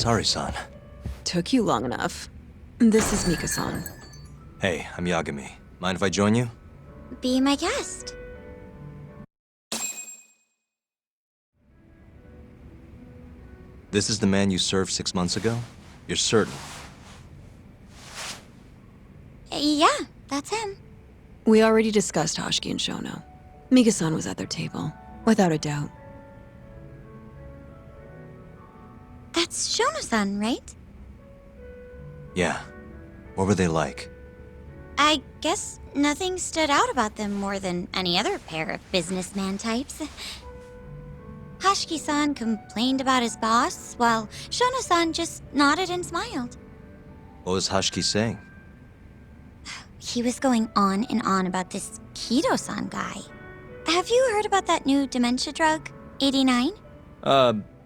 Satari-san. Took you long enough. This is Mika-san. Hey, I'm Yagami. Mind if I join you? Be my guest. This is the man you served 6 months ago? You're certain? Yeah, that's him. We already discussed Hoshiki and Shono. Mika-san was at their table, without a doubt. That's Shono-san, right? Yeah. What were they like? I guess nothing stood out about them more than any other pair of businessman types. Hoshiki-san complained about his boss, while Shono-san just nodded and smiled. What was Hashiki saying? He was going on and on about this Kido-san guy. Have you heard about that new dementia drug, 89?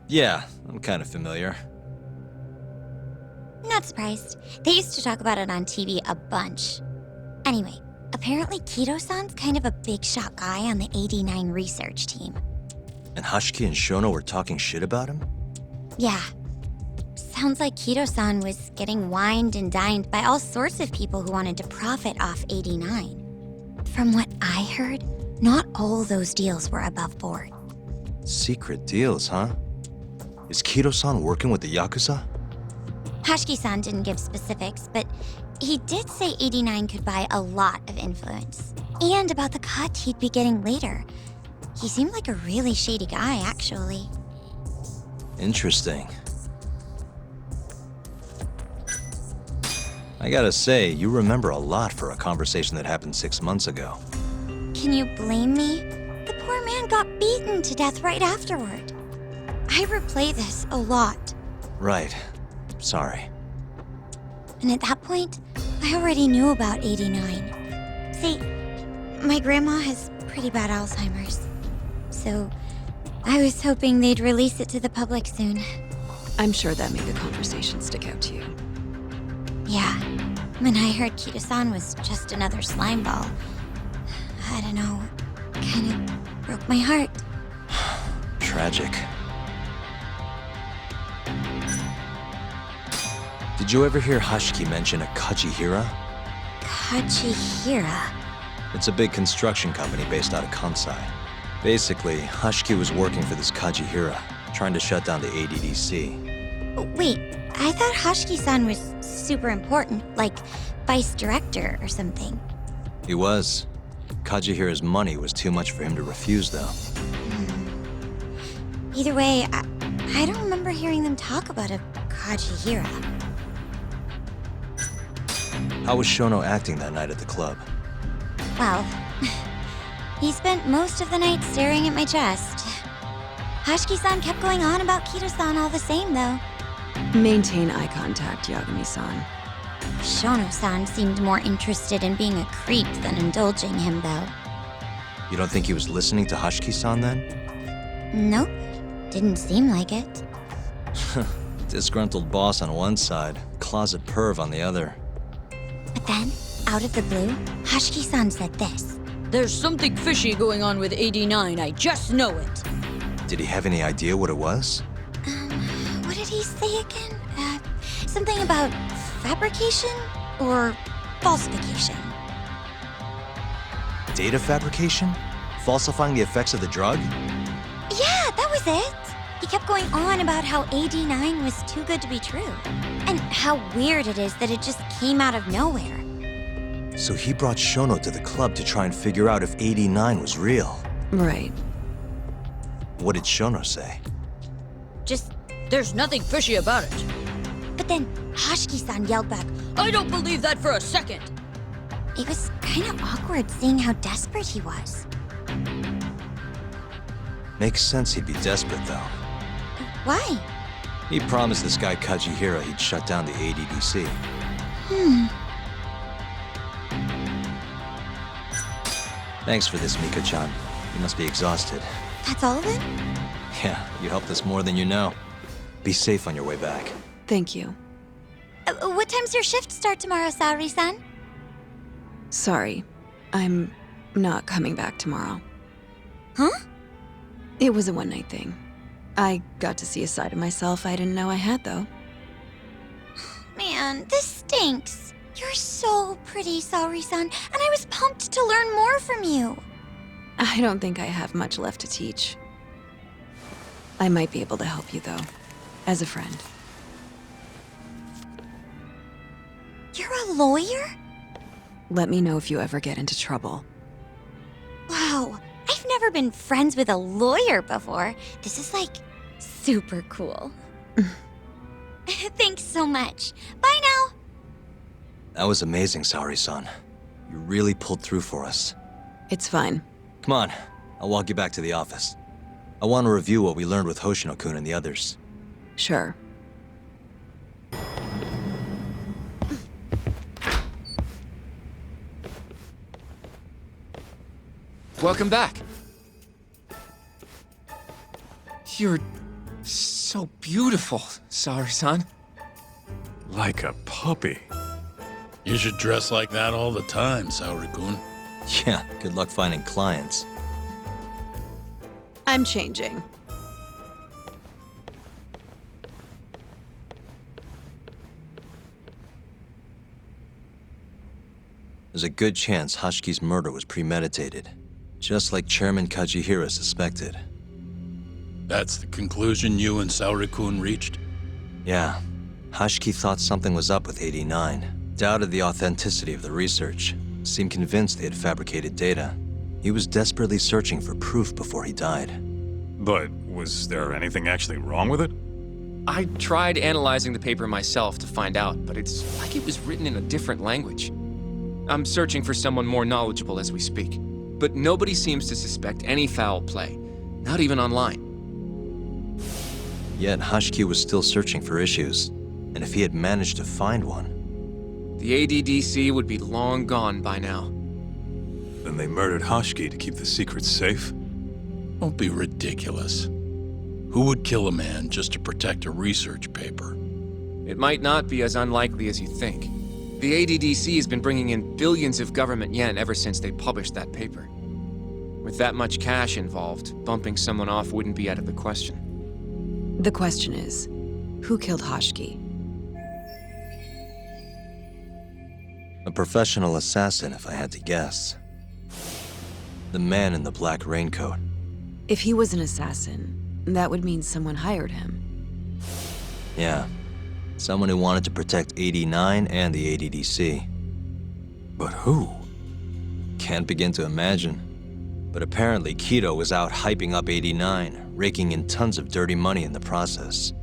Yeah, I'm kind of familiar. Not surprised. They used to talk about it on TV a bunch. Anyway, apparently Kido-san's kind of a big shot guy on the 89 research team. And Hashiki and Shono were talking shit about him? Yeah. Sounds like Kido-san was getting wined and dined by all sorts of people who wanted to profit off 89. From what I heard, not all those deals were above board. Secret deals, huh? Is Kido-san working with the Yakuza? Hashiki-san didn't give specifics, but he did say 89 could buy a lot of influence. And about the cut he'd be getting later. He seemed like a really shady guy, actually. Interesting. I gotta say, you remember a lot for a conversation that happened 6 months ago. Can you blame me? The poor man got beaten to death right afterward. I replay this a lot. Right. Sorry. And at that point, I already knew about 89. See, my grandma has pretty bad Alzheimer's. So, I was hoping they'd release it to the public soon. I'm sure that made the conversation stick out to you. Yeah, when I heard Kido-san was just another slime ball, I don't know, kind of broke my heart. Tragic. Did you ever hear Hashiki mention a Kajihira? Kajihira? It's a big construction company based out of Kansai. Basically, Hashiki was working for this Kajihira, trying to shut down the ADDC. Wait, I thought Hashiki-san was super important, like vice director or something. He was. Kajihira's money was too much for him to refuse, though. Either way, I don't remember hearing them talk about a Kajihira. How was Shono acting that night at the club? Well, he spent most of the night staring at my chest. Hashiki-san kept going on about Kido-san all the same, though. Maintain eye contact, Yagami-san. Shono-san seemed more interested in being a creep than indulging him, though. You don't think he was listening to Hashiki-san then? Nope, didn't seem like it. Disgruntled boss on one side, closet perv on the other. But then, out of the blue, Hashiki-san said this. There's something fishy going on with 89, I just know it. Did he have any idea what it was? What did he say again? Something about fabrication or falsification? Data fabrication? Falsifying the effects of the drug? Yeah, that was it. He kept going on about how 89 was too good to be true. And how weird it is that it just came out of nowhere. So he brought Shono to the club to try and figure out if 89 was real. Right. What did Shono say? Just, There's nothing fishy about it. but then Hashiki-san yelled back. I don't believe that for a second. It was kind of awkward seeing how desperate he was. Makes sense he'd be desperate, though. Why? He promised this guy Kajihira he'd shut down the ADDC. Thanks for this, Mika-chan. You must be exhausted. That's all of it? Yeah, you helped us more than you know. Be safe on your way back. Thank you. What time's your shift start tomorrow, Saori-san? Sorry. I'm not coming back tomorrow. Huh? It was a one-night thing. I got to see a side of myself I didn't know I had, though. man, this stinks. You're so pretty, Saori-san, and I was pumped to learn more from you. I don't think I have much left to teach. I might be able to help you, though, as a friend. You're a lawyer? Let me know if you ever get into trouble. Wow, I've never been friends with a lawyer before. This is like super cool. Thanks so much. Bye now. That was amazing, Saori-san. You really pulled through for us. It's fine. Come on, I'll walk you back to the office. I want to review what we learned with Hoshino-kun and the others. Sure. Welcome back. You're so beautiful, Saori-san. Like a puppy. You should dress like that all the time, Saori-kun. Yeah, good luck finding clients. I'm changing. There's a good chance Hashki's murder was premeditated, just like Chairman Kajihira suspected. That's the conclusion you and Saori-kun reached? Yeah, Hashki thought something was up with 89, doubted the authenticity of the research, seemed convinced they had fabricated data. He was desperately searching for proof before he died. But was there anything actually wrong with it? I tried analyzing the paper myself to find out, but it's like it was written in a different language. I'm searching for someone more knowledgeable as we speak, but nobody seems to suspect any foul play, not even online. Yet Hashki was still searching for issues, and if he had managed to find one... The ADDC would be long gone by now. Then they murdered Hashki to keep the secret safe? Don't be ridiculous. Who would kill a man just to protect a research paper? It might not be as unlikely as you think. The ADDC has been bringing in billions of government yen ever since they published that paper. With that much cash involved, bumping someone off wouldn't be out of the question. The question is, who killed Hashki? A professional assassin, if I had to guess. The man in the black raincoat. If he was an assassin, that would mean someone hired him. Yeah. Someone who wanted to protect 89 and the ADDC. But who? Can't begin to imagine. But apparently Kido was out hyping up 89, raking in tons of dirty money in the process.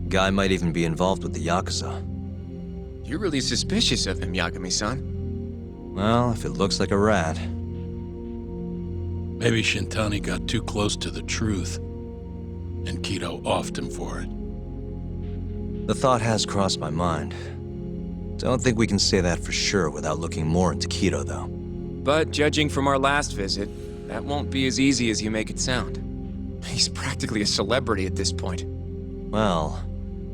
Guy might even be involved with the Yakuza. You're really suspicious of him, Yagami-san. Well, if it looks like a rat. Maybe Shintani got too close to the truth, and Kido offed him for it. The thought has crossed my mind. Don't think we can say that for sure without looking more into Kido, though. But judging from our last visit, that won't be as easy as you make it sound. He's practically a celebrity at this point. Well,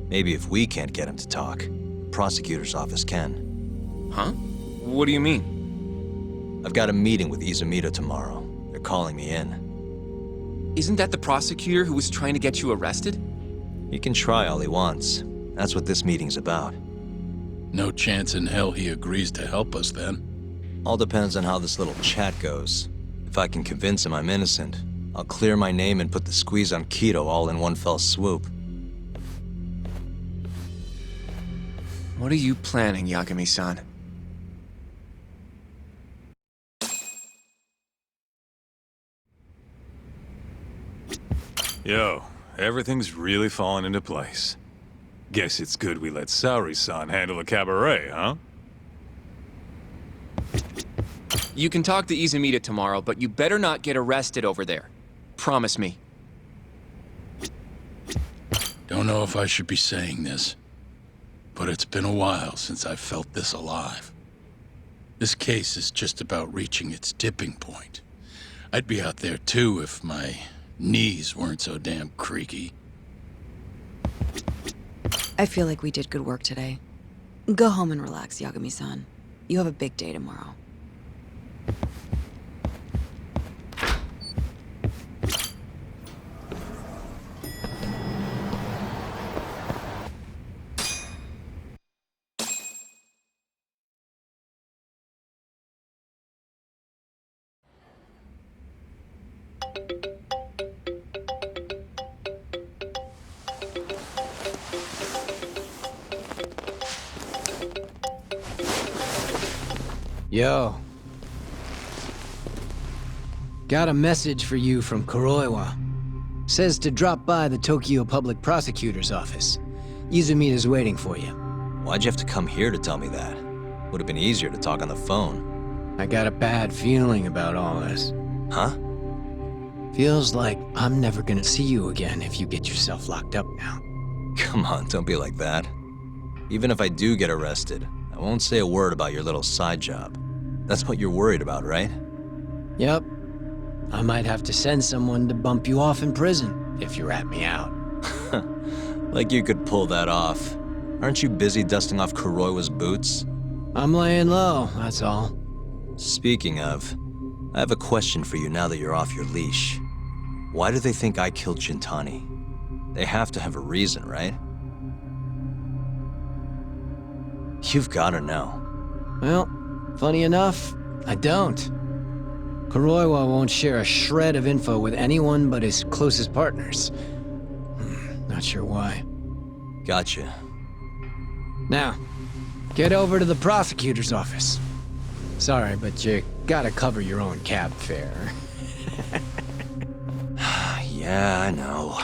maybe if we can't get him to talk, the prosecutor's office can. Huh? What do you mean? I've got a meeting with Izumito tomorrow. They're calling me in. Isn't that the prosecutor who was trying to get you arrested? He can try all he wants. That's what this meeting's about. No chance in hell he agrees to help us then. All depends on how this little chat goes. If I can convince him I'm innocent, I'll clear my name and put the squeeze on Kido all in one fell swoop. What are you planning, Yagami-san? Yo, everything's really falling into place. Guess it's good we let Saori-san handle the cabaret, huh? You can talk to Izumita tomorrow, but you better not get arrested over there. Promise me. Don't know if I should be saying this, but it's been a while since I've felt this alive. This case is just about reaching its tipping point. I'd be out there too if my knees weren't so damn creaky. I feel like we did good work today. Go home and relax, Yagami-san. You have a big day tomorrow. Yo. Got a message for you from Kuroiwa. Says to drop by the Tokyo Public Prosecutor's office. Izumita's waiting for you. Why'd you have to come here to tell me that? Would have been easier to talk on the phone. I got a bad feeling about all this. Huh? Feels like I'm never gonna see you again if you get yourself locked up now. Come on, don't be like that. Even if I do get arrested, I won't say a word about your little side job. That's what you're worried about, right? Yep. I might have to send someone to bump you off in prison if you rat me out. Like you could pull that off. Aren't you busy dusting off Kuroiwa's boots? I'm laying low, that's all. Speaking of, I have a question for you now that you're off your leash. Why do they think I killed Shintani? They have to have a reason, right? You've gotta know. Well, funny enough, I don't. Kuroiwa won't share a shred of info with anyone but his closest partners. Not sure why. Gotcha. Now, get over to the prosecutor's office. Sorry, but you gotta cover your own cab fare. Yeah, I know.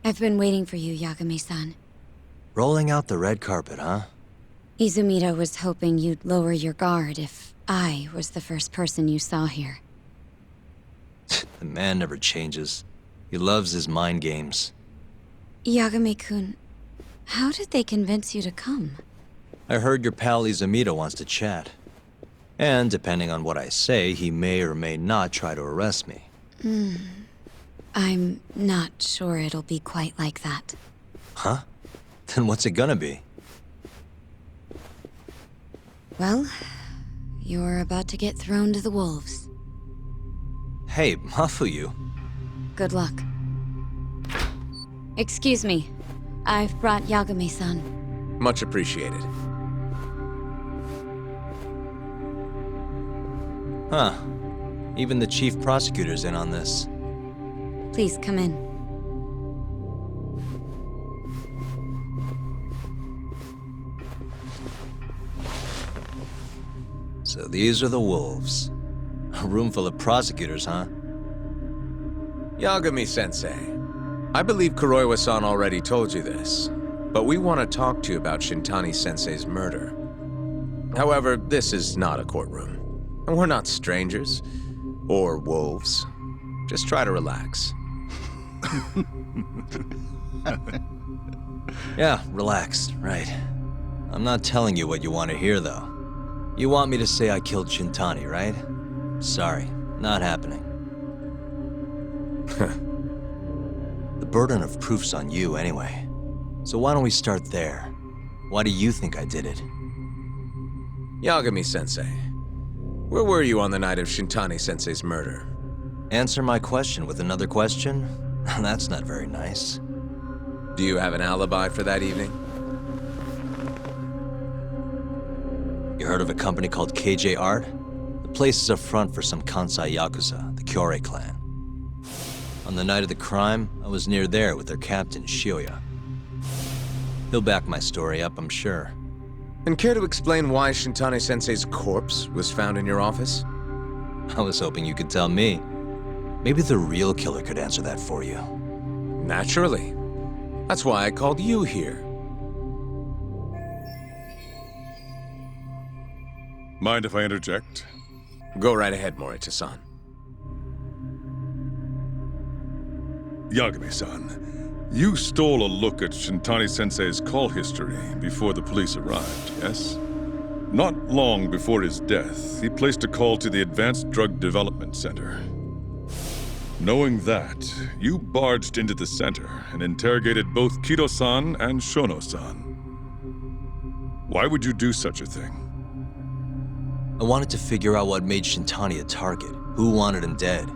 I've been waiting for you, Yagami-san. Rolling out the red carpet, huh? Izumita was hoping you'd lower your guard if I was the first person you saw here. The man never changes. He loves his mind games. Yagami-kun, how did they convince you to come? I heard your pal Izumita wants to chat. And depending on what I say, he may or may not try to arrest me. I'm not sure it'll be quite like that. Huh? Then what's it gonna be? Well, you're about to get thrown to the wolves. Hey, Mafuyu. Good luck. Excuse me. I've brought Yagami-san. Much appreciated. Huh. Even the chief prosecutor's in on this. Please come in. So these are the wolves. A room full of prosecutors, huh? Yagami-sensei, I believe Kuroiwa-san already told you this, but we want to talk to you about Shintani-sensei's murder. However, this is not a courtroom. And we're not strangers. Or wolves. Just try to relax. Yeah, relax, right. I'm not telling you what you want to hear, though. You want me to say I killed Shintani, right? Sorry, not happening. The burden of proof's on you anyway. So why don't we start there? Why do you think I did it? Yagami-sensei, where were you on the night of Shintani-sensei's murder? Answer my question with another question? That's not very nice. Do you have an alibi for that evening? You heard of a company called KJ Art? The place is a front for some Kansai Yakuza, the Kyorei clan. On the night of the crime, I was near there with their captain, Shioya. He'll back my story up, I'm sure. And care to explain why Shintani-sensei's corpse was found in your office? I was hoping you could tell me. Maybe the real killer could answer that for you. Naturally. That's why I called you here. Mind if I interject? Go right ahead, Morita-san. Yagami-san, you stole a look at Shintani-sensei's call history before the police arrived, yes? Not long before his death, he placed a call to the Advanced Drug Development Center. Knowing that, you barged into the center and interrogated both Kido-san and Shono-san. Why would you do such a thing? I wanted to figure out what made Shintani a target, who wanted him dead.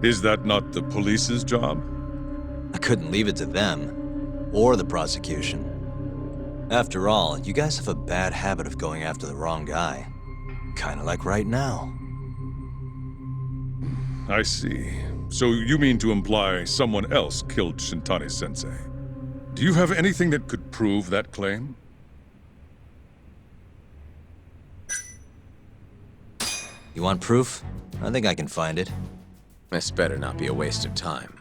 Is that not the police's job? I couldn't leave it to them, or the prosecution. After all, you guys have a bad habit of going after the wrong guy. Kinda like right now. I see. So you mean to imply someone else killed Shintani-sensei? Do you have anything that could prove that claim? You want proof? I think I can find it. This better not be a waste of time.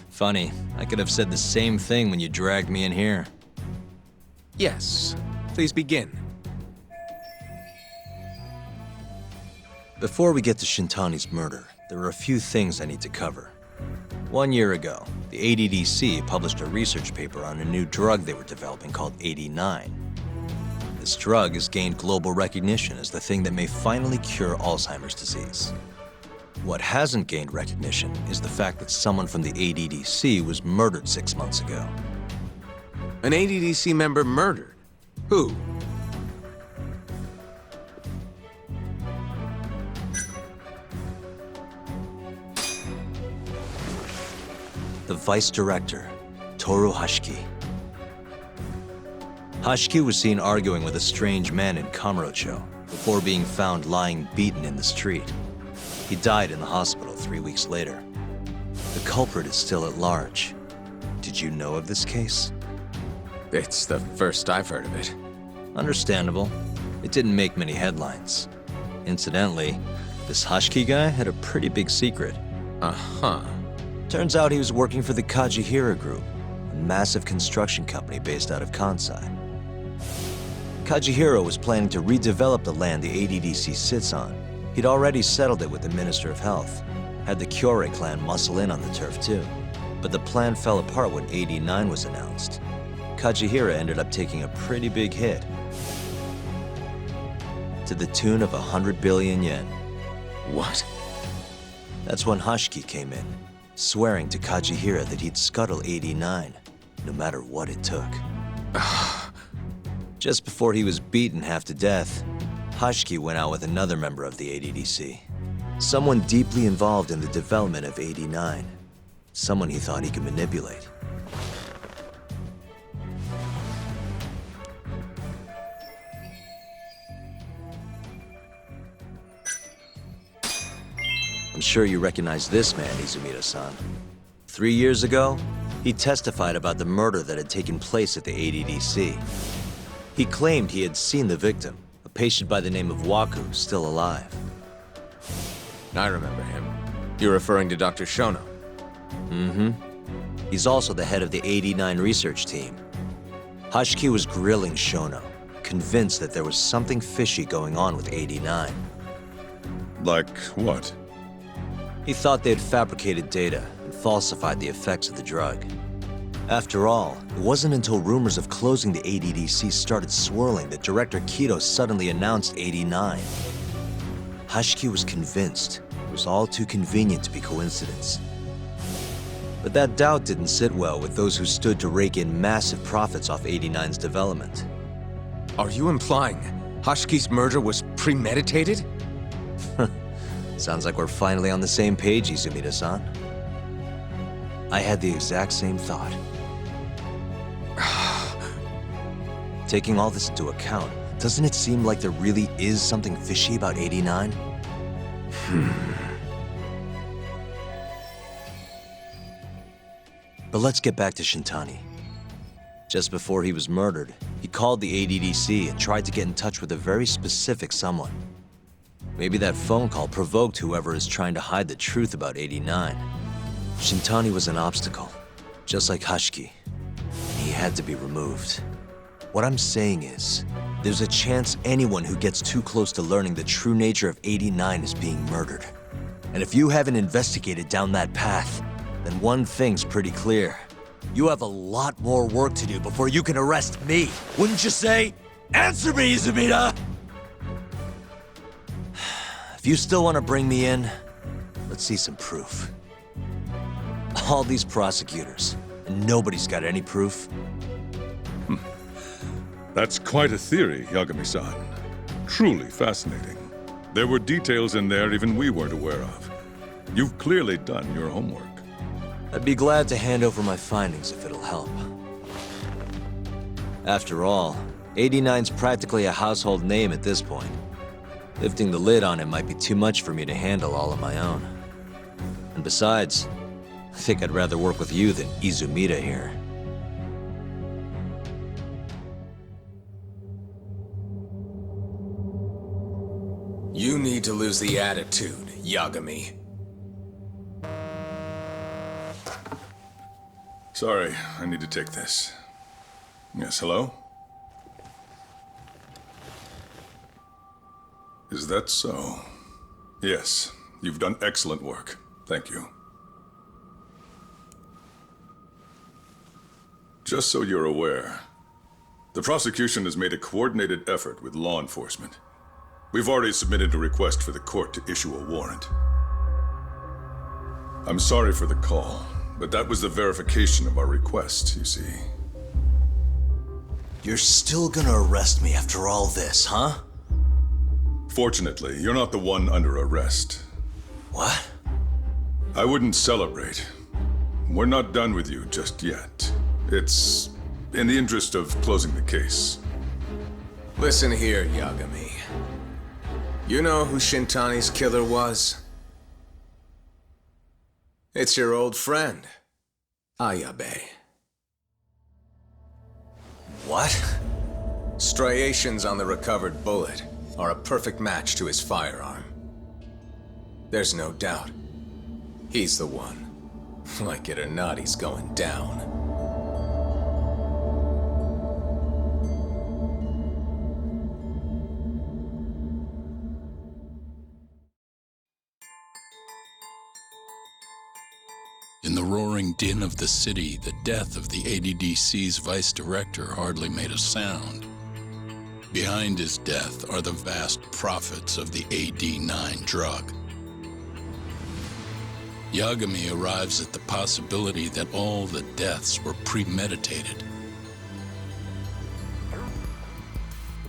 Funny, I could have said the same thing when you dragged me in here. Yes, please begin. Before we get to Shintani's murder, there are a few things I need to cover. 1 year ago, the ADDC published a research paper on a new drug they were developing called 89. This drug has gained global recognition as the thing that may finally cure Alzheimer's disease. What hasn't gained recognition is the fact that someone from the ADDC was murdered 6 months ago. An ADDC member murdered? Who? The vice director, Toru Hashiki. Hashiki was seen arguing with a strange man in Kamurocho before being found lying beaten in the street. He died in the hospital 3 weeks later. The culprit is still at large. Did you know of this case? It's the first I've heard of it. Understandable. It didn't make many headlines. Incidentally, this Hashiki guy had a pretty big secret. Uh-huh. Turns out he was working for the Kajihira Group, a massive construction company based out of Kansai. Kajihira was planning to redevelop the land the ADDC sits on. He'd already settled it with the Minister of Health, had the Kyorei clan muscle in on the turf too. But the plan fell apart when 89 was announced. Kajihira ended up taking a pretty big hit, to the tune of 100 billion yen. What? That's when Hashiki came in, swearing to Kajihira that he'd scuttle 89, no matter what it took. Just before he was beaten half to death, Hashiki went out with another member of the ADDC. Someone deeply involved in the development of 89. Someone he thought he could manipulate. I'm sure you recognize this man, Izumida-san. 3 years ago, he testified about the murder that had taken place at the ADDC. He claimed he had seen the victim, a patient by the name of Waku, still alive. I remember him. You're referring to Dr. Shono? Mm-hmm. He's also the head of the 89 research team. Hashiki was grilling Shono, convinced that there was something fishy going on with 89. Like what? He thought they had fabricated data and falsified the effects of the drug. After all, it wasn't until rumors of closing the ADDC started swirling that Director Kido suddenly announced 89. Hashiki was convinced it was all too convenient to be coincidence. But that doubt didn't sit well with those who stood to rake in massive profits off 89's development. Are you implying Hashiki's murder was premeditated? Sounds like we're finally on the same page, Izumida-san. I had the exact same thought. Taking all this into account, doesn't it seem like there really is something fishy about 89? But let's get back to Shintani. Just before he was murdered, he called the ADDC and tried to get in touch with a very specific someone. Maybe that phone call provoked whoever is trying to hide the truth about 89. Shintani was an obstacle, just like Hashiki. He had to be removed. What I'm saying is, there's a chance anyone who gets too close to learning the true nature of 89 is being murdered. And if you haven't investigated down that path, then one thing's pretty clear. You have a lot more work to do before you can arrest me. Wouldn't you say? Answer me, Izumida! If you still want to bring me in, let's see some proof. All these prosecutors, and nobody's got any proof. That's quite a theory, Yagami-san. Truly fascinating. There were details in there even we weren't aware of. You've clearly done your homework. I'd be glad to hand over my findings if it'll help. After all, 89's practically a household name at this point. Lifting the lid on him might be too much for me to handle all on my own. And besides, I think I'd rather work with you than Izumida here. You need to lose the attitude, Yagami. Sorry, I need to take this. Yes, hello? Is that so? Yes, you've done excellent work. Thank you. Just so you're aware, the prosecution has made a coordinated effort with law enforcement. We've already submitted a request for the court to issue a warrant. I'm sorry for the call, but that was the verification of our request, you see. You're still gonna arrest me after all this, huh? Fortunately, you're not the one under arrest. What? I wouldn't celebrate. We're not done with you just yet. It's in the interest of closing the case. Listen here, Yagami. You know who Shintani's killer was? It's your old friend, Ayabe. What? Striations on the recovered bullet are a perfect match to his firearm. There's no doubt. He's the one. Like it or not, he's going down. In the roaring din of the city, the death of the ADDC's vice director hardly made a sound. Behind his death are the vast profits of the AD9 drug. Yagami arrives at the possibility that all the deaths were premeditated.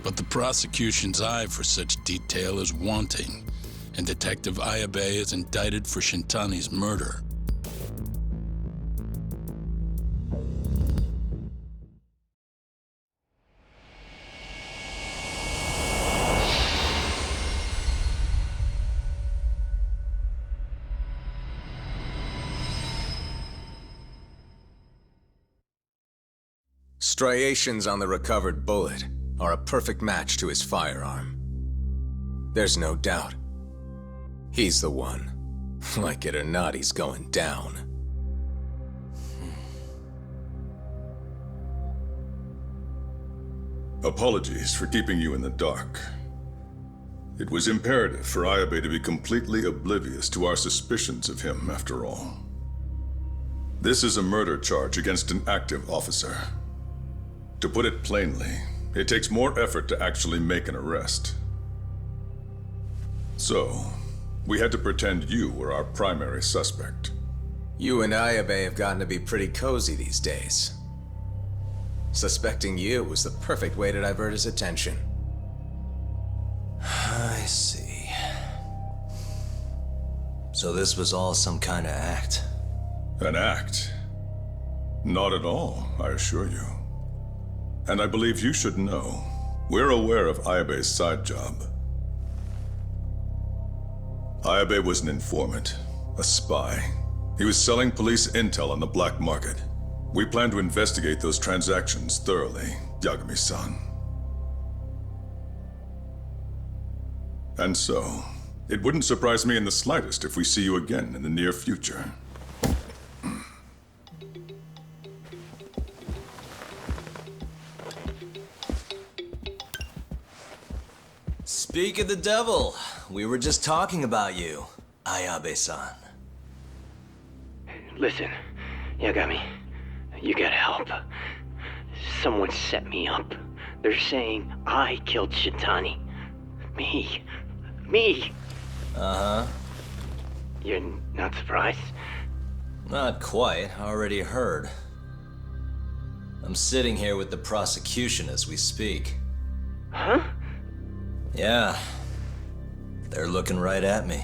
But the prosecution's eye for such detail is wanting, and Detective Ayabe is indicted for Shintani's murder. Striations on the recovered bullet are a perfect match to his firearm. There's no doubt. He's the one. Like it or not, he's going down. Apologies for keeping you in the dark. It was imperative for Ayabe to be completely oblivious to our suspicions of him, after all. This is a murder charge against an active officer. To put it plainly, it takes more effort to actually make an arrest. So, we had to pretend you were our primary suspect. You and Ayabe have gotten to be pretty cozy these days. Suspecting you was the perfect way to divert his attention. I see. So this was all some kind of act? An act? Not at all, I assure you. And I believe you should know, we're aware of Ayabe's side job. Ayabe was an informant, a spy. He was selling police intel on the black market. We plan to investigate those transactions thoroughly, Yagami-san. And so, it wouldn't surprise me in the slightest if we see you again in the near future. Speak of the devil, we were just talking about you, Ayabe-san. Listen, Yagami, you gotta help. Someone set me up. They're saying I killed Shintani. Me. Uh-huh. You're not surprised? Not quite, already heard. I'm sitting here with the prosecution as we speak. Huh? Yeah. They're looking right at me.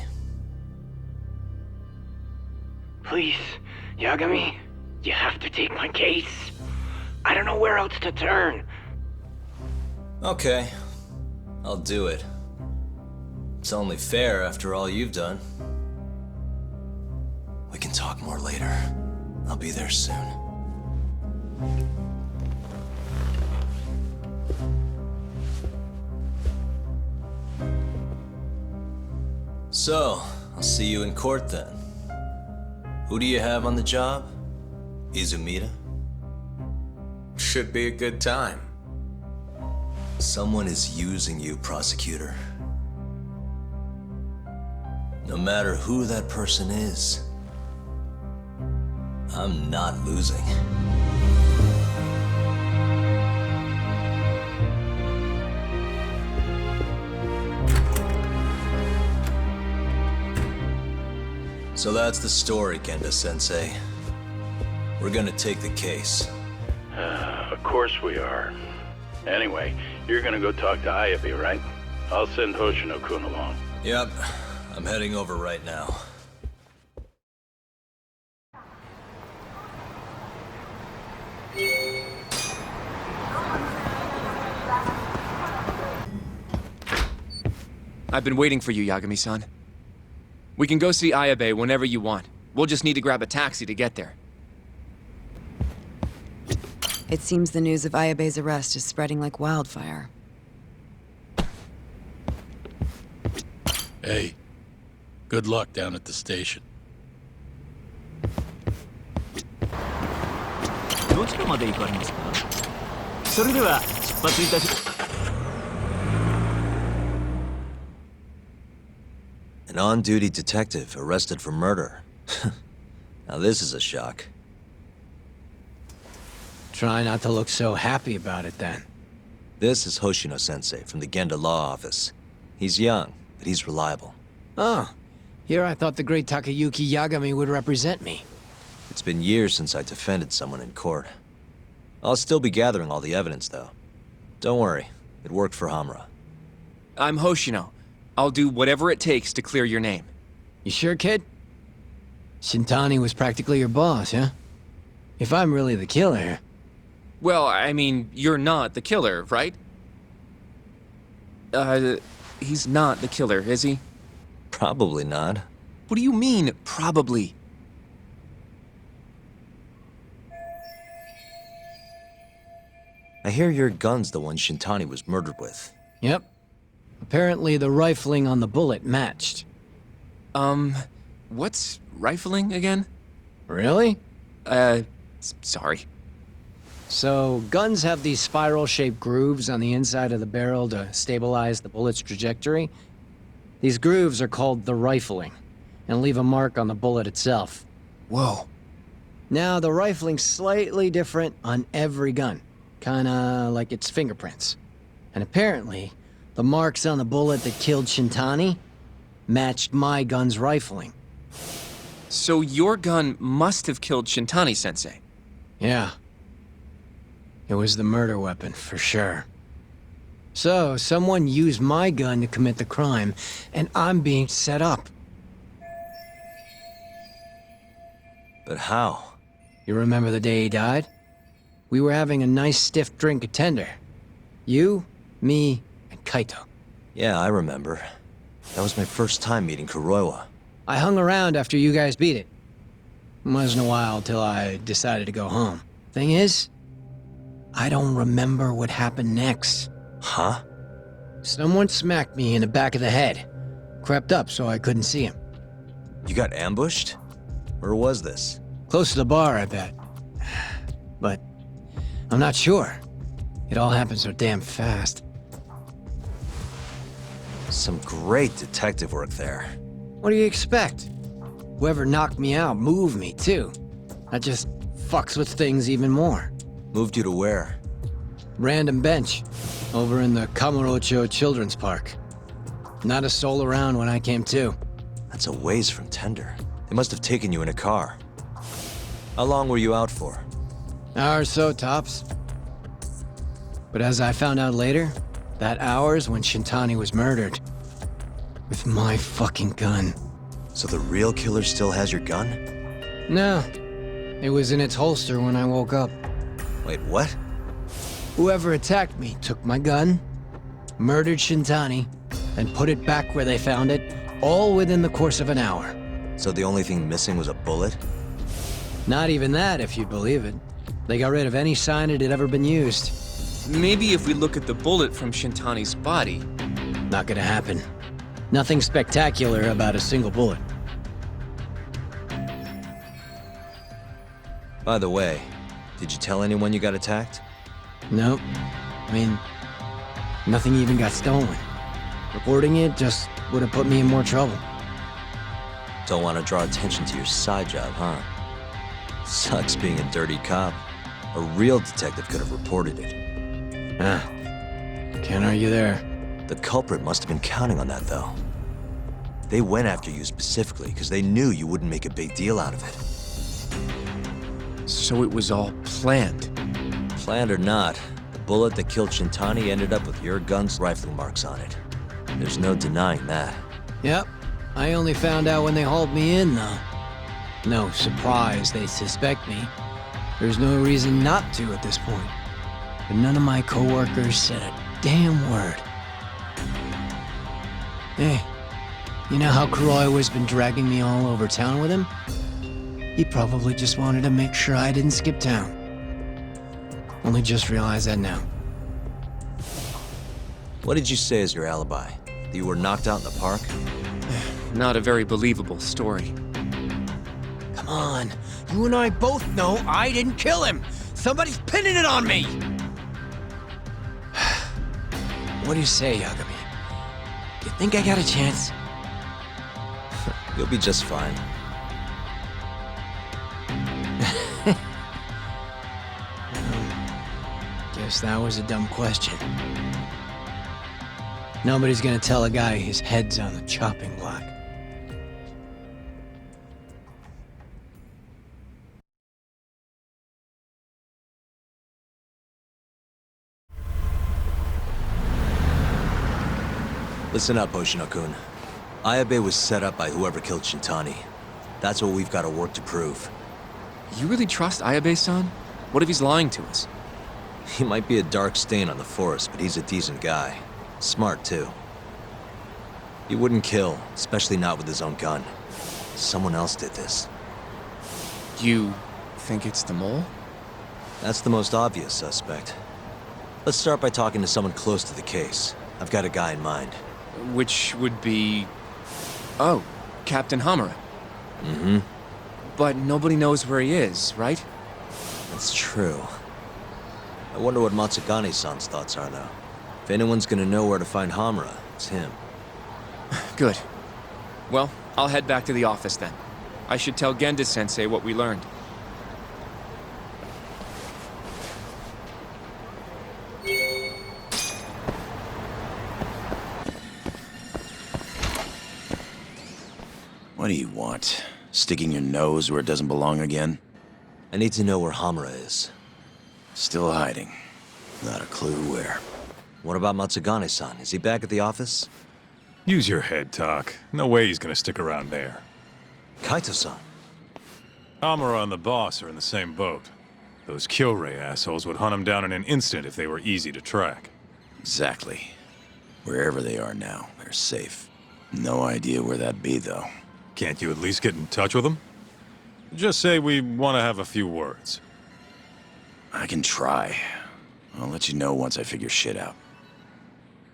Please, Yagami, you have to take my case. I don't know where else to turn. Okay, I'll do it. It's only fair after all you've done. We can talk more later. I'll be there soon. So, I'll see you in court then. Who do you have on the job? Izumida? Should be a good time. Someone is using you, prosecutor. No matter who that person is, I'm not losing. So that's the story, Kenda-sensei. We're gonna take the case. Of course we are. Anyway, you're gonna go talk to Ayabe, right? I'll send Hoshino-kun along. Yep, I'm heading over right now. I've been waiting for you, Yagami-san. We can go see Ayabe whenever you want. We'll just need to grab a taxi to get there. It seems the news of Ayabe's arrest is spreading like wildfire. Hey, good luck down at the station. どちらまで行かれますか？それでは出発いたし。An on-duty detective arrested for murder. Now this is a shock. Try not to look so happy about it then. This is Hoshino-sensei from the Genda Law Office. He's young, but he's reliable. Oh, here I thought the great Takayuki Yagami would represent me. It's been years since I defended someone in court. I'll still be gathering all the evidence, though. Don't worry, it worked for Hamura. I'm Hoshino. I'll do whatever it takes to clear your name. You sure, kid? Shintani was practically your boss, huh? If I'm really the killer... Well, I mean, you're not the killer, right? He's not the killer, is he? Probably not. What do you mean, probably? I hear your gun's the one Shintani was murdered with. Yep. Apparently the rifling on the bullet matched. What's rifling again? Really? Sorry. So, guns have these spiral-shaped grooves on the inside of the barrel to stabilize the bullet's trajectory. These grooves are called the rifling, and leave a mark on the bullet itself. Whoa. Now, the rifling's slightly different on every gun, kinda like its fingerprints. And apparently, the marks on the bullet that killed Shintani matched my gun's rifling. So your gun must have killed Shintani-sensei? Yeah. It was the murder weapon, for sure. So, someone used my gun to commit the crime, and I'm being set up. But how? You remember the day he died? We were having a nice stiff drink at Tender. You, me, and Kaito. Yeah, I remember. That was my first time meeting Kuroiwa. I hung around after you guys beat it. Wasn't a while till I decided to go home. Thing is, I don't remember what happened next. Huh? Someone smacked me in the back of the head. Crept up so I couldn't see him. You got ambushed? Where was this? Close to the bar, I bet. But I'm not sure. It all happened so damn fast. Some great detective work there. What do you expect? Whoever knocked me out moved me, too. That just fucks with things even more. Moved you to where? Random bench, over in the Kamurocho Children's Park. Not a soul around when I came to. That's a ways from Tender. They must have taken you in a car. How long were you out for? Hour or so, tops. But as I found out later, that hour's when Shintani was murdered. With my fucking gun. So the real killer still has your gun? No. It was in its holster when I woke up. Wait, what? Whoever attacked me took my gun, murdered Shintani, and put it back where they found it, all within the course of an hour. So the only thing missing was a bullet? Not even that, if you'd believe it. They got rid of any sign it had ever been used. Maybe if we look at the bullet from Shintani's body. Not gonna happen. Nothing spectacular about a single bullet. By the way, did you tell anyone you got attacked? Nope. I mean, nothing even got stolen. Reporting it just would have put me in more trouble. Don't want to draw attention to your side job, huh? Sucks being a dirty cop. A real detective could have reported it. Ah, can't argue there. The culprit must have been counting on that, though. They went after you specifically because they knew you wouldn't make a big deal out of it. So it was all planned. Planned or not, the bullet that killed Shintani ended up with your gun's rifling marks on it. There's no denying that. Yep. I only found out when they hauled me in, though. No surprise they suspect me. There's no reason not to at this point. But none of my coworkers said a damn word. Hey, you know how Croy was been dragging me all over town with him? He probably just wanted to make sure I didn't skip town. Only just realized that now. What did you say as your alibi? That you were knocked out in the park? Not a very believable story. Come on, you and I both know I didn't kill him. Somebody's pinning it on me. What do you say, Yagami? You think I got a chance? You'll be just fine. Guess that was a dumb question. Nobody's gonna tell a guy his head's on the chopping block. Listen up, Hoshino-kun. Ayabe was set up by whoever killed Shintani. That's what we've got to work to prove. You really trust Ayabe-san? What if he's lying to us? He might be a dark stain on the force, but he's a decent guy. Smart, too. He wouldn't kill, especially not with his own gun. Someone else did this. You think it's the mole? That's the most obvious suspect. Let's start by talking to someone close to the case. I've got a guy in mind. Which would be... Oh, Captain Hamura. Mm-hmm. But nobody knows where he is, right? That's true. I wonder what Matsugane-san's thoughts are, though. If anyone's gonna know where to find Hamura, it's him. Good. Well, I'll head back to the office then. I should tell Genda-sensei what we learned. What do you want? Sticking your nose where it doesn't belong again? I need to know where Hamura is. Still hiding. Not a clue where. What about Matsugane-san? Is he back at the office? Use your head, Tak. No way he's gonna stick around there. Kaito-san. Hamura and the boss are in the same boat. Those Kyorei assholes would hunt him down in an instant if they were easy to track. Exactly. Wherever they are now, they're safe. No idea where that'd be, though. Can't you at least get in touch with them? Just say we want to have a few words. I can try. I'll let you know once I figure shit out.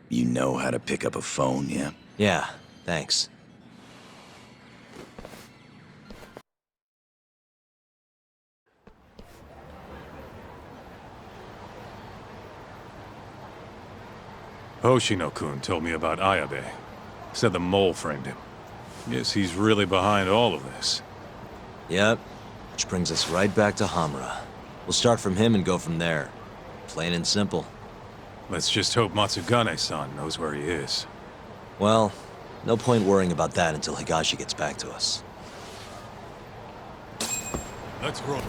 You know how to pick up a phone, yeah? Yeah, thanks. Hoshino-kun told me about Ayabe. Said the mole framed him. Guess he's really behind all of this. Yep, which brings us right back to Hamura. We'll start from him and go from there. Plain and simple. Let's just hope Matsugane-san knows where he is. Well, no point worrying about that until Higashi gets back to us. Let's roll.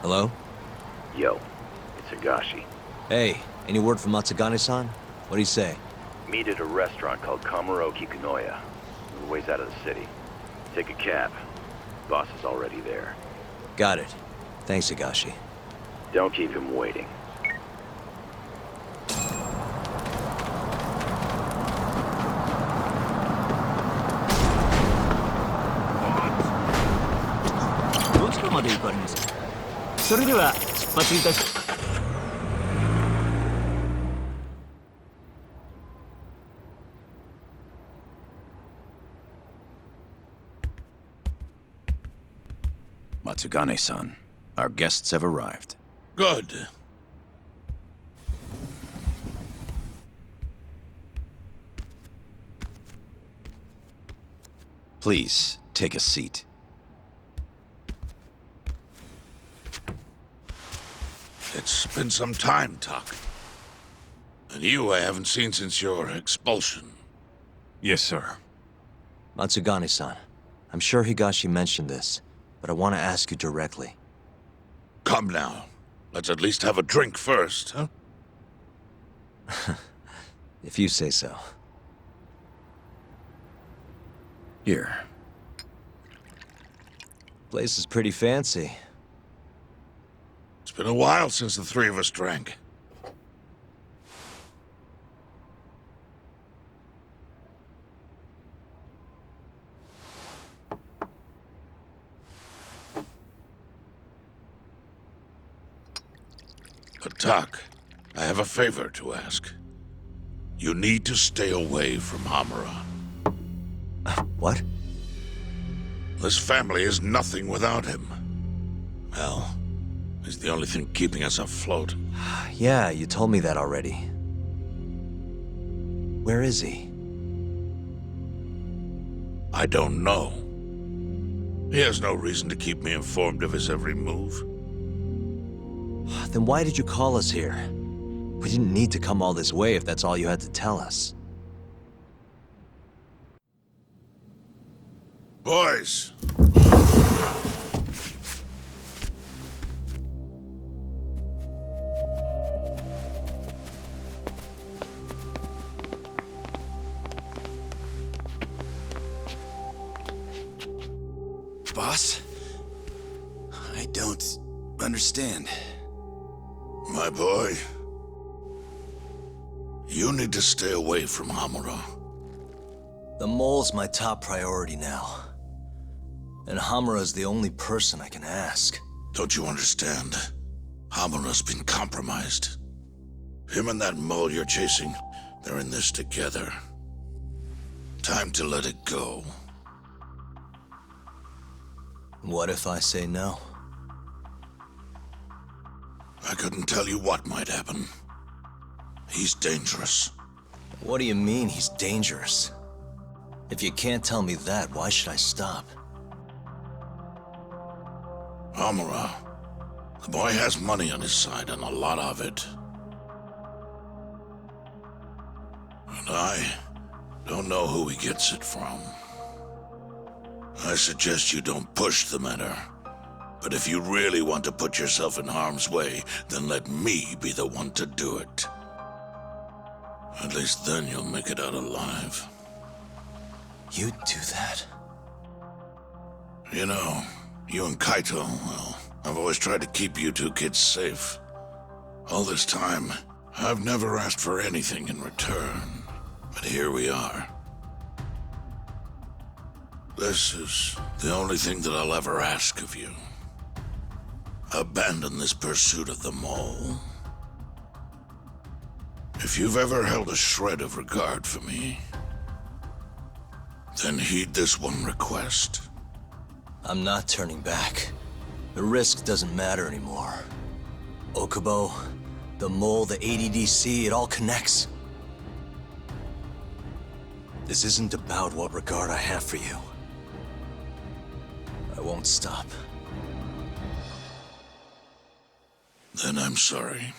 Hello? Yo, it's Higashi. Hey, any word from Matsugane-san? What'd he say? Meet at a restaurant called Kamaroki Kanoya. A ways out of the city. Take a cab. Boss is already there. Got it. Thanks, Higashi. Don't keep him waiting. Matsugane-san, our guests have arrived. Good. Please, take a seat. It's been some time, Tak. And you I haven't seen since your expulsion. Yes, sir. Matsugane-san, I'm sure Higashi mentioned this, but I want to ask you directly. Come now. Let's at least have a drink first, huh? If you say so. Here. Place is pretty fancy. It's been a while since the three of us drank. But Tak, I have a favor to ask. You need to stay away from Hamura. What? This family is nothing without him. Well, he's the only thing keeping us afloat. Yeah, you told me that already. Where is he? I don't know. He has no reason to keep me informed of his every move. Then why did you call us here? We didn't need to come all this way if that's all you had to tell us. Boys! Boss? I don't understand. My boy, you need to stay away from Hamura. The mole's my top priority now. And Hamura's the only person I can ask. Don't you understand? Hamura's been compromised. Him and that mole you're chasing, they're in this together. Time to let it go. What if I say no? I couldn't tell you what might happen. He's dangerous. What do you mean he's dangerous? If you can't tell me that, why should I stop? Hamura, the boy has money on his side and a lot of it. And I don't know who he gets it from. I suggest you don't push the matter. But if you really want to put yourself in harm's way, then let me be the one to do it. At least then you'll make it out alive. You'd do that? You know, you and Kaito, well, I've always tried to keep you two kids safe. All this time, I've never asked for anything in return. But here we are. This is the only thing that I'll ever ask of you. Abandon this pursuit of the mole. If you've ever held a shred of regard for me, then heed this one request. I'm not turning back. The risk doesn't matter anymore. Okubo, the mole, the ADDC, it all connects. This isn't about what regard I have for you. I won't stop. Then I'm sorry.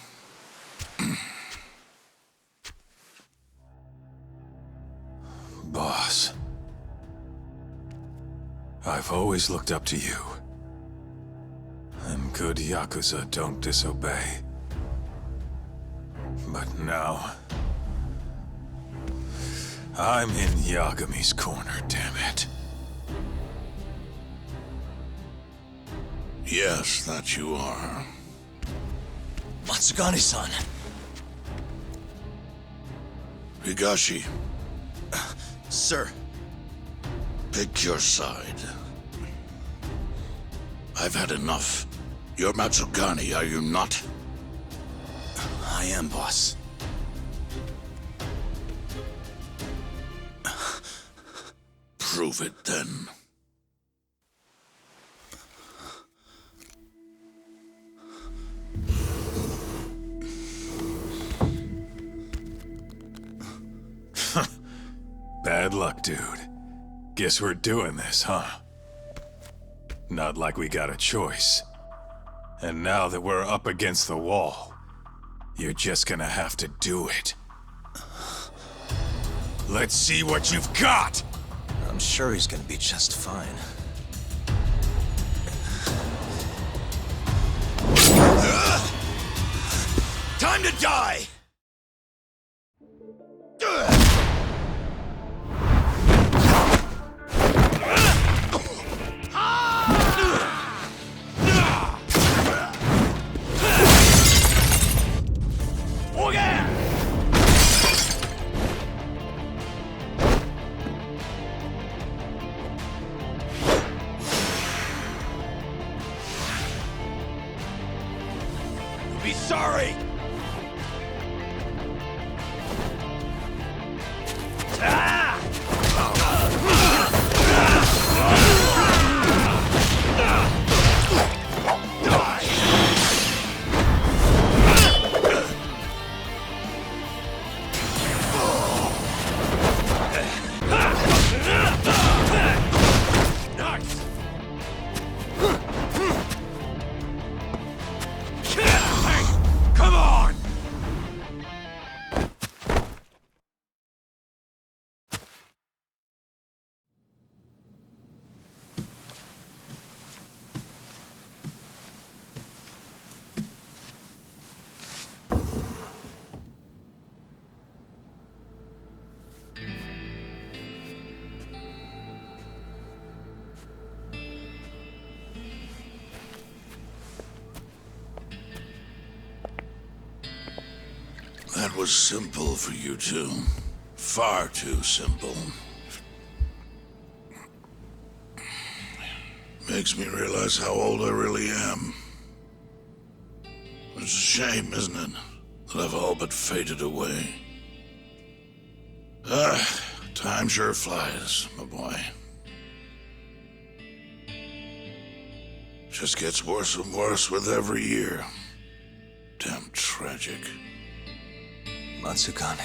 Boss, I've always looked up to you. And good Yakuza don't disobey. But now, I'm in Yagami's corner, damn it. Yes, that you are. Matsugane-san. Higashi, Sir. pick your side. I've had enough. You're Matsugane, are you not? I am, boss. Prove it then. Bad luck, dude. Guess we're doing this, huh? Not like we got a choice. And now that we're up against the wall, you're just gonna have to do it. Let's see what you've got! I'm sure he's gonna be just fine. Time to die! Be sorry! Come on! That was simple for you two. Far too simple. Makes me realize how old I really am. It's a shame, isn't it, that I've all but faded away. Time sure flies, my boy. Just gets worse and worse with every year. Damn tragic. Matsugane.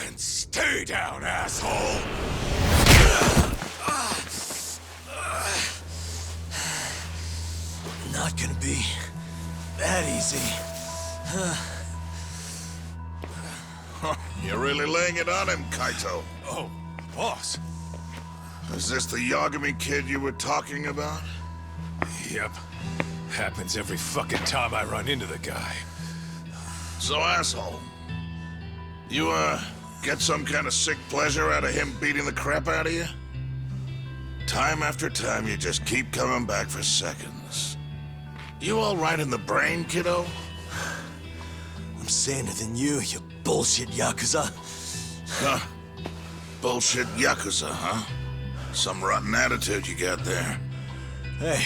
And stay down, asshole! Not gonna be that easy. You're really laying it on him, Kaito. Oh, boss. Is this the Yagami kid you were talking about? Yep. Happens every fucking time I run into the guy. So, asshole, you, get some kind of sick pleasure out of him beating the crap out of you? Time after time, you just keep coming back for seconds. You all right in the brain, kiddo? I'm saner than you bullshit Yakuza. Huh. Bullshit Yakuza, huh? Some rotten attitude you got there. Hey,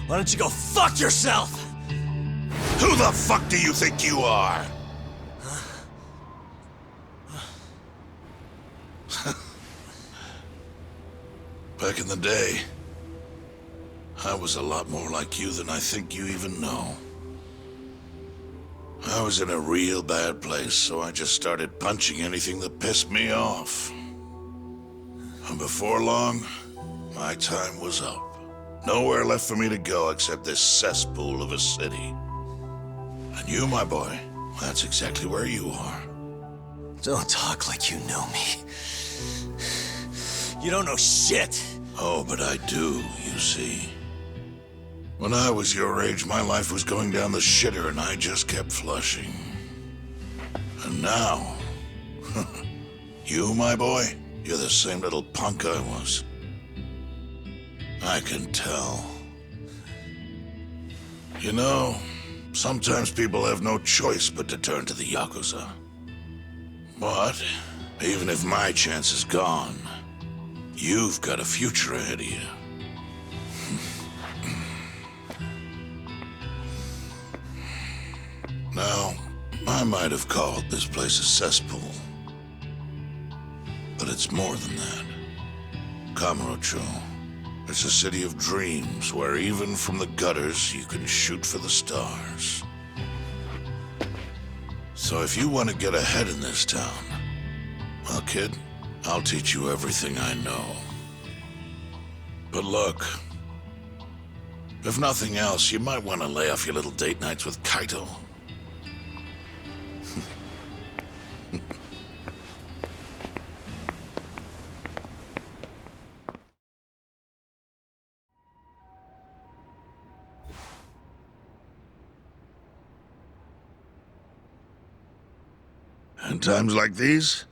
why don't you go fuck yourself? Who the fuck do you think you are? Back in the day, I was a lot more like you than I think you even know. I was in a real bad place, so I just started punching anything that pissed me off. And before long, my time was up. Nowhere left for me to go except this cesspool of a city. And you, my boy, that's exactly where you are. Don't talk like you know me. You don't know shit. Oh, but I do, you see. When I was your age, my life was going down the shitter and I just kept flushing. And now... you, my boy, you're the same little punk I was. I can tell. You know, sometimes people have no choice but to turn to the Yakuza. But, even if my chance is gone, you've got a future ahead of you. Now, I might have called this place a cesspool. But it's more than that. Kamurocho. It's a city of dreams where even from the gutters you can shoot for the stars. So if you want to get ahead in this town, well, kid, I'll teach you everything I know. But look, if nothing else, you might want to lay off your little date nights with Kaito. In times like these,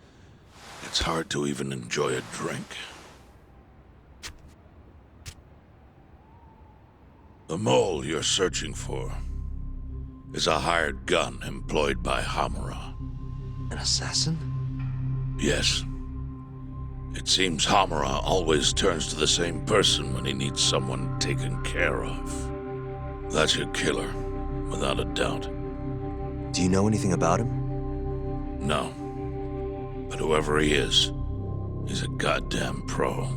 it's hard to even enjoy a drink. The mole you're searching for is a hired gun employed by Hamura. An assassin? Yes. It seems Hamura always turns to the same person when he needs someone taken care of. That's your killer, without a doubt. Do you know anything about him? No. But whoever he is, he's a goddamn pro.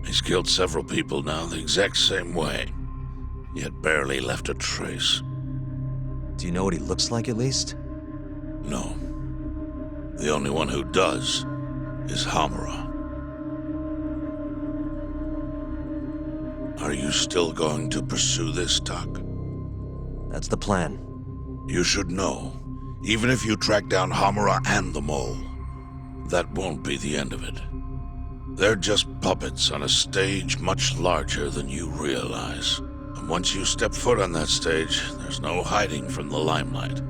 He's killed several people now the exact same way, yet barely left a trace. Do you know what he looks like, at least? No. The only one who does is Hamura. Are you still going to pursue this, Tak? That's the plan. You should know, even if you track down Hamura and the mole, that won't be the end of it. They're just puppets on a stage much larger than you realize. And once you step foot on that stage, there's no hiding from the limelight.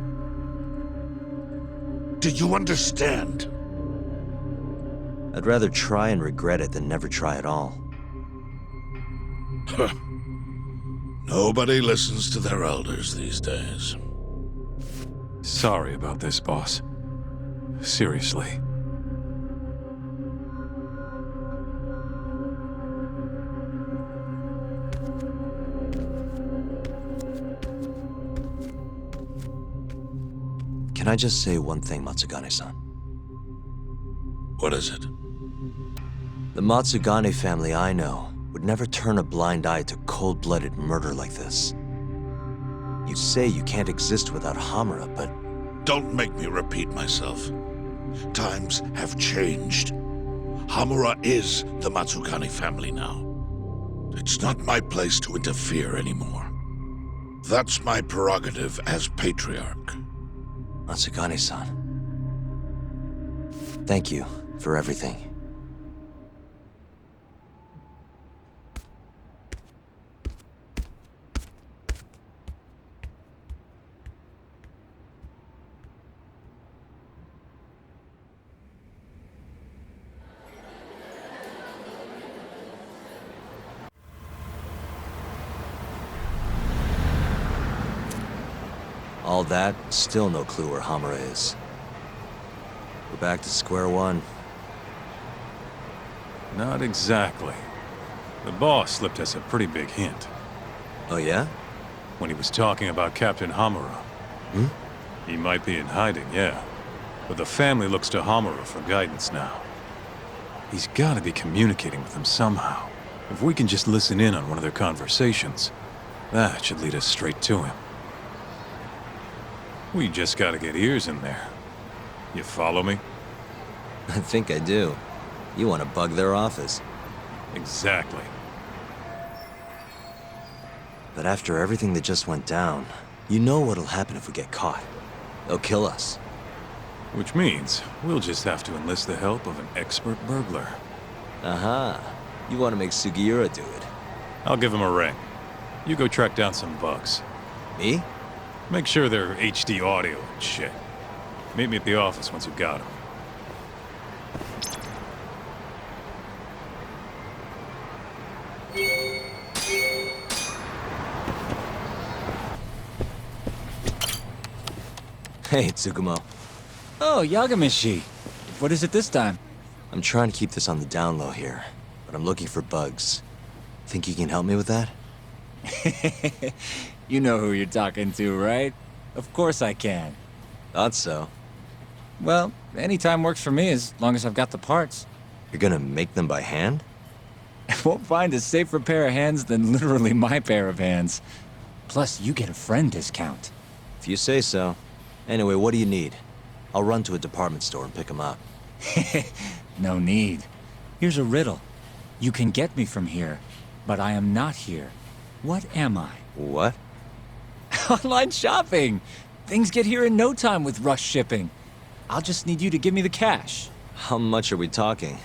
Do you understand? I'd rather try and regret it than never try at all. Nobody listens to their elders these days. Sorry about this, boss. Seriously. Can I just say one thing, Matsugane-san? What is it? The Matsugane family I know would never turn a blind eye to cold-blooded murder like this. You say you can't exist without Hamura, but... Don't make me repeat myself. Times have changed. Hamura is the Matsugane family now. It's not my place to interfere anymore. That's my prerogative as patriarch. Matsugane-san. Thank you for everything. All that, still no clue where Hamura is. We're back to square one. Not exactly. The boss slipped us a pretty big hint. Oh yeah? When he was talking about Captain Hamura. Hmm? He might be in hiding, yeah. But the family looks to Hamura for guidance now. He's gotta be communicating with them somehow. If we can just listen in on one of their conversations, that should lead us straight to him. We just gotta get ears in there. You follow me? I think I do. You want to bug their office. Exactly. But after everything that just went down, you know what'll happen if we get caught. They'll kill us. Which means we'll just have to enlist the help of an expert burglar. Aha. You want to make Sugiura do it. I'll give him a ring. You go track down some bugs. Me? Make sure they're HD audio and shit. Meet me at the office once you've got them. Hey, Tsukumo. Oh, Yagamishi. What is it this time? I'm trying to keep this on the down low here, but I'm looking for bugs. Think you can help me with that? You know who you're talking to, right? Of course I can. Thought so. Well, any time works for me as long as I've got the parts. You're gonna make them by hand? Won't find a safer pair of hands than literally my pair of hands. Plus, you get a friend discount. If you say so. Anyway, what do you need? I'll run to a department store and pick them up. No need. Here's a riddle. You can get me from here, but I am not here. What am I? What? Online shopping! Things get here in no time with rush shipping. I'll just need you to give me the cash. How much are we talking?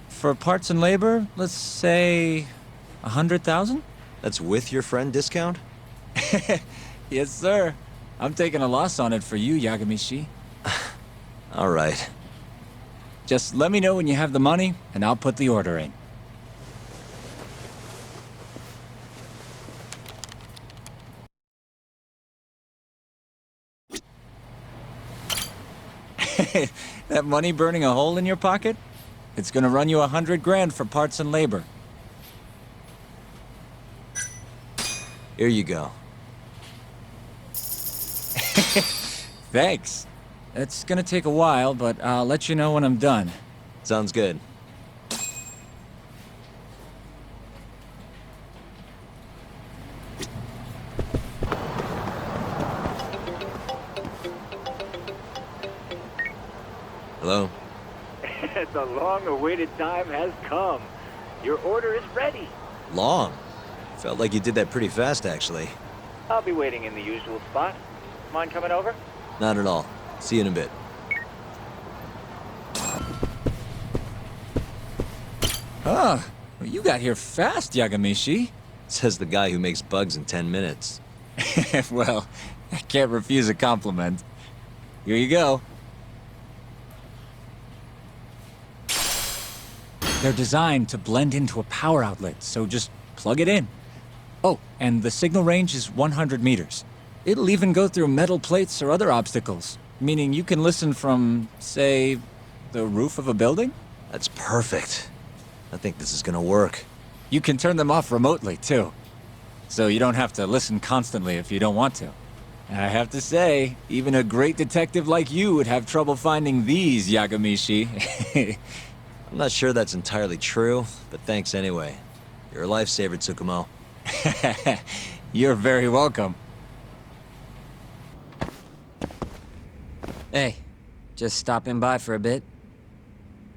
For parts and labor, let's say 100,000? That's with your friend discount? Yes, sir. I'm taking a loss on it for you, Yagamishi. All right. Just let me know when you have the money, and I'll put the order in. That money burning a hole in your pocket? It's gonna run you 100 grand for parts and labor. Here you go. Thanks. It's gonna take a while, but I'll let you know when I'm done. Sounds good. Hello? The long-awaited time has come. Your order is ready. Long? Felt like you did that pretty fast, actually. I'll be waiting in the usual spot. Mind coming over? Not at all. See you in a bit. Ah, well, you got here fast, Yagamishi. Says the guy who makes bugs in 10 minutes. Well, I can't refuse a compliment. Here you go. They're designed to blend into a power outlet, so just plug it in. Oh, and the signal range is 100 meters. It'll even go through metal plates or other obstacles, meaning you can listen from, say, the roof of a building? That's perfect. I think this is gonna work. You can turn them off remotely, too. So you don't have to listen constantly if you don't want to. And I have to say, even a great detective like you would have trouble finding these, Yagamishi. I'm not sure that's entirely true, but thanks anyway. You're a lifesaver, Tsukumo. You're very welcome. Hey, just stopping by for a bit.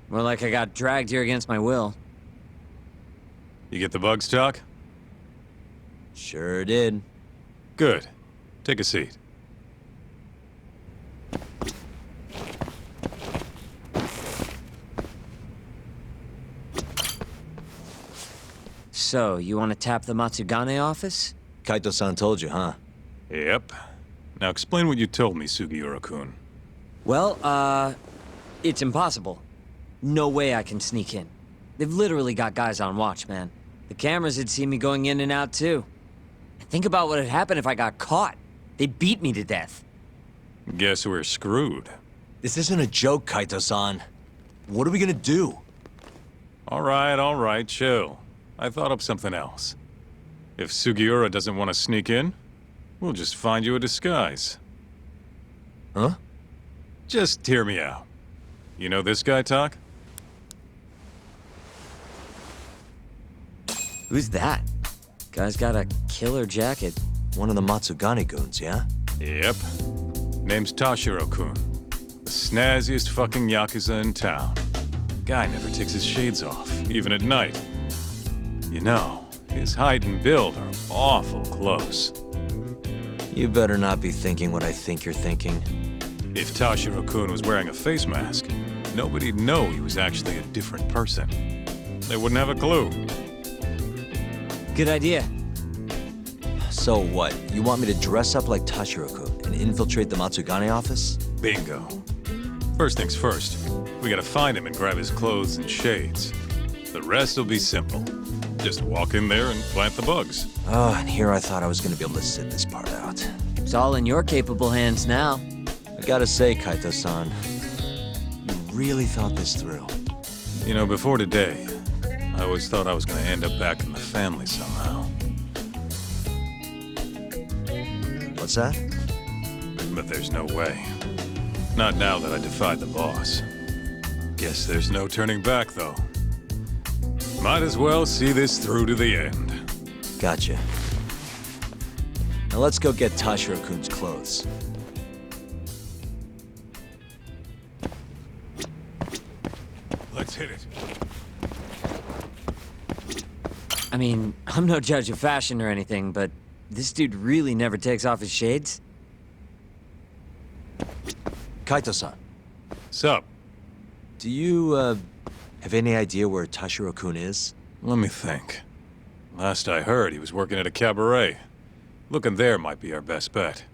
More like I got dragged here against my will. You get the bugs, Doc? Sure did. Good. Take a seat. So, you want to tap the Matsugane office? Kaito-san told you, huh? Yep. Now explain what you told me, Sugiura-kun. Well, it's impossible. No way I can sneak in. They've literally got guys on watch, man. The cameras had seen me going in and out, too. Think about what would happen if I got caught. They'd beat me to death. Guess we're screwed. This isn't a joke, Kaito-san. What are we gonna do? All right, chill. I thought up something else. If Sugiura doesn't want to sneak in, we'll just find you a disguise. Huh? Just hear me out. You know this guy, Talk? Who's that? Guy's got a killer jacket. One of the Matsugane goons, yeah? Yep. Name's Tashiro-kun. The snazziest fucking Yakuza in town. Guy never takes his shades off, even at night. You know, his height and build are awful close. You better not be thinking what I think you're thinking. If Tashiro-kun was wearing a face mask, nobody'd know he was actually a different person. They wouldn't have a clue. Good idea. So what? You want me to dress up like Tashiro-kun and infiltrate the Matsugane office? Bingo. First things first, we gotta find him and grab his clothes and shades. The rest will be simple. Just walk in there and plant the bugs. Oh, and here I thought I was gonna be able to sit this part out. It's all in your capable hands now. I gotta say, Kaito-san, you really thought this through. You know, before today, I always thought I was gonna end up back in the family somehow. What's that? But there's no way. Not now that I defied the boss. Guess there's no turning back, though. Might as well see this through to the end. Gotcha. Now let's go get Tashiro-kun's clothes. Let's hit it. I mean, I'm no judge of fashion or anything, but this dude really never takes off his shades. Kaito-san. Sup? Do you, have any idea where Tashiro-kun is? Let me think. Last I heard, he was working at a cabaret. Looking there might be our best bet.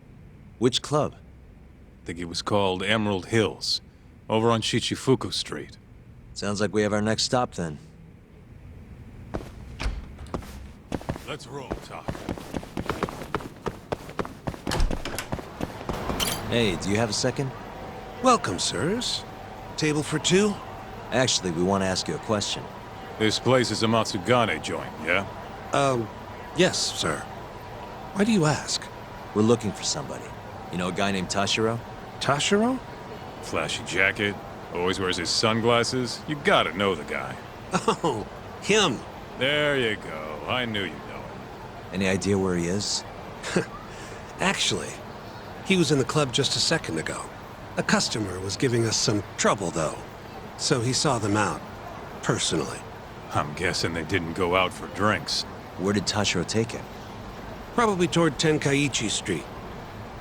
Which club? Think it was called Emerald Hills, over on Shichifuku Street. Sounds like we have our next stop then. Let's roll, Talk. Hey, do you have a second? Welcome, sirs. Table for two? Actually, we want to ask you a question. This place is a Matsugane joint, yeah? Yes, sir. Why do you ask? We're looking for somebody. You know a guy named Tashiro? Tashiro? Flashy jacket, always wears his sunglasses. You gotta know the guy. Oh, him. There you go. I knew you'd know him. Any idea where he is? Actually, he was in the club just a second ago. A customer was giving us some trouble, though. So he saw them out, personally. I'm guessing they didn't go out for drinks. Where did Tashiro take him? Probably toward Tenkaichi Street.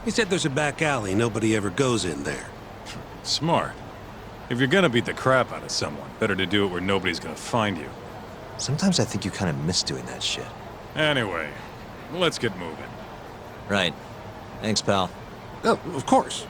He said there's a back alley nobody ever goes in there. Smart. If you're gonna beat the crap out of someone, better to do it where nobody's gonna find you. Sometimes I think you kind of miss doing that shit. Anyway, let's get moving. Right. Thanks, pal. Oh, of course.